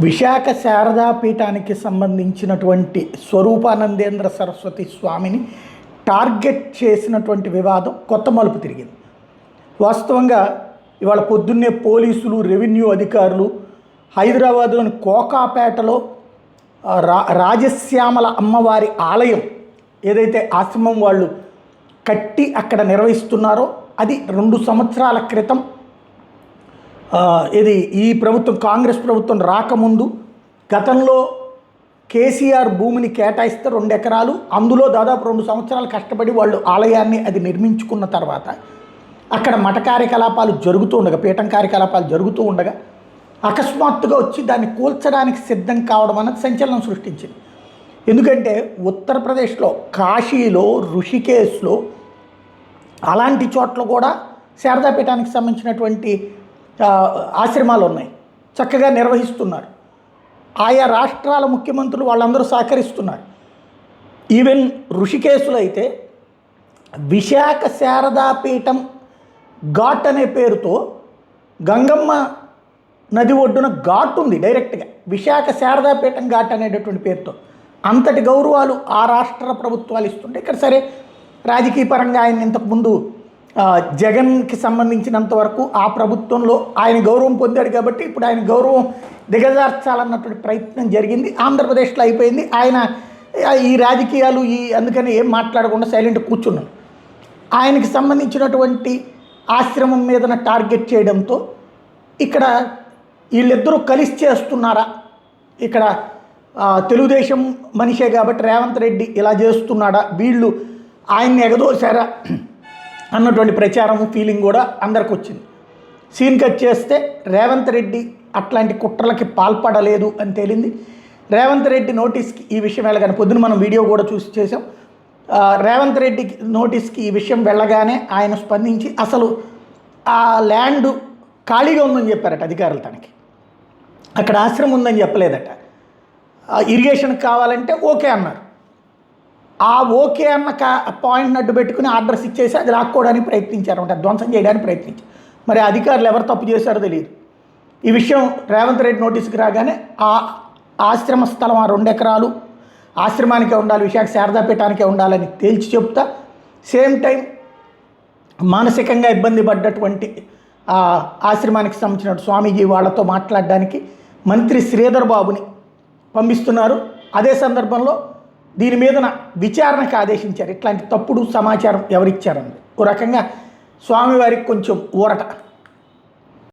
విశాఖ శారదా పీఠానికి సంబంధించినటువంటి స్వరూపానందేంద్ర సరస్వతి స్వామిని టార్గెట్ చేసినటువంటి వివాదం కొత్త మలుపు తిరిగింది. వాస్తవంగా ఇవాళ పొద్దున్నే పోలీసులు, రెవెన్యూ అధికారులు హైదరాబాద్లోని కోకాపేటలో రాజశ్యామల అమ్మవారి ఆలయం ఏదైతే ఆశ్రమం వాళ్ళు కట్టి అక్కడ నిర్వహిస్తున్నారో అది 2 సంవత్సరాల క్రితం ఇది ఈ ప్రభుత్వం కాంగ్రెస్ ప్రభుత్వం రాకముందు గతంలో కేసీఆర్ భూమిని కేటాయిస్తే 2 ఎకరాలు అందులో దాదాపు 2 సంవత్సరాలు కష్టపడి వాళ్ళు ఆలయాన్ని అది నిర్మించుకున్న తర్వాత అక్కడ మఠ కార్యకలాపాలు జరుగుతూ ఉండగా, పీఠం కార్యకలాపాలు జరుగుతూ ఉండగా అకస్మాత్తుగా వచ్చి దాన్ని కూల్చడానికి సిద్ధం కావడం అన్నది సంచలనం సృష్టించింది. ఎందుకంటే ఉత్తరప్రదేశ్లో కాశీలో, ఋషికేశ్లో అలాంటి చోట్ల కూడా శారదాపీఠానికి సంబంధించినటువంటి ఆశ్రమాలు ఉన్నాయి, చక్కగా నిర్వహిస్తున్నారు. ఆయా రాష్ట్రాల ముఖ్యమంత్రులు వాళ్ళందరూ సహకరిస్తున్నారు. ఈవెన్ ఋషికేశ్లో అయితే విశాఖ శారదాపీఠం ఘాట్ అనే పేరుతో గంగమ్మ నది ఒడ్డున ఘాట్ ఉంది, డైరెక్ట్గా విశాఖ శారదాపీఠం ఘాట్ అనేటటువంటి పేరుతో. అంతటి గౌరవాలు ఆ రాష్ట్ర ప్రభుత్వాలు ఇస్తుంటే ఇక్కడ సరే రాజకీయ పరంగా ఆయన ఇంతకుముందు జగన్కి సంబంధించినంత వరకు ఆ ప్రభుత్వంలో ఆయన గౌరవం పొందాడు కాబట్టి ఇప్పుడు ఆయన గౌరవం దిగజార్చాలన్నటువంటి ప్రయత్నం జరిగింది. ఆంధ్రప్రదేశ్లో అయిపోయింది. ఆయన ఈ రాజకీయాలు అందుకని ఏం మాట్లాడకుండా సైలెంట్ కూర్చున్నాను. ఆయనకి సంబంధించినటువంటి ఆశ్రమం మీదన టార్గెట్ చేయడంతో ఇక్కడ వీళ్ళిద్దరూ కలిసి చేస్తున్నారా, ఇక్కడ తెలుగుదేశం మనిషే కాబట్టి రేవంత్ రెడ్డి ఇలా చేస్తున్నాడా, వీళ్ళు ఆయన్ని ఎగదోశారా అన్నటువంటి ప్రచారం, ఫీలింగ్ కూడా అందరికి వచ్చింది. సీన్ కట్ చేస్తే రేవంత్ రెడ్డి అట్లాంటి కుట్రలకి పాల్పడలేదు అని తేలింది. రేవంత్ రెడ్డి నోటీస్కి ఈ విషయం వెళ్ళగానే, పొద్దున మనం వీడియో కూడా చేసాం, రేవంత్ రెడ్డి నోటీస్కి ఈ విషయం వెళ్ళగానే ఆయన స్పందించి అసలు ఆ ల్యాండ్ ఖాళీగా ఉందని చెప్పారట అధికారులు. తనకి అక్కడ ఆశ్రమం ఉందని చెప్పలేదట. ఇరిగేషన్ కావాలంటే ఓకే అన్నారు. ఆ ఓకే అన్న పాయింట్ని అడ్డు పెట్టుకుని ఆర్డర్స్ ఇచ్చేసి అది లాక్కోవడానికి ప్రయత్నించారు, అంటే ధ్వంసం చేయడానికి ప్రయత్నించారు. మరి అధికారులు ఎవరు తప్పు చేశారో తెలియదు. ఈ విషయం రేవంత్ రెడ్డి నోటీస్కి రాగానే ఆ ఆశ్రమ స్థలం ఆ 2 ఎకరాలు ఆశ్రమానికే ఉండాలి, విశాఖ శారదాపీఠానికే ఉండాలని తేల్చి చెప్తా, సేమ్ టైం మానసికంగా ఇబ్బంది పడ్డటువంటి ఆశ్రమానికి సంబంధించిన స్వామీజీ వాళ్ళతో మాట్లాడడానికి మంత్రి శ్రీధర్ బాబుని పంపిస్తున్నారు. అదే సందర్భంలో దీని మీదన విచారణకు ఆదేశించారు. ఇట్లాంటి తప్పుడు సమాచారం ఎవరిచ్చారన్నది ఓ రకంగా స్వామివారికి కొంచెం ఊరట.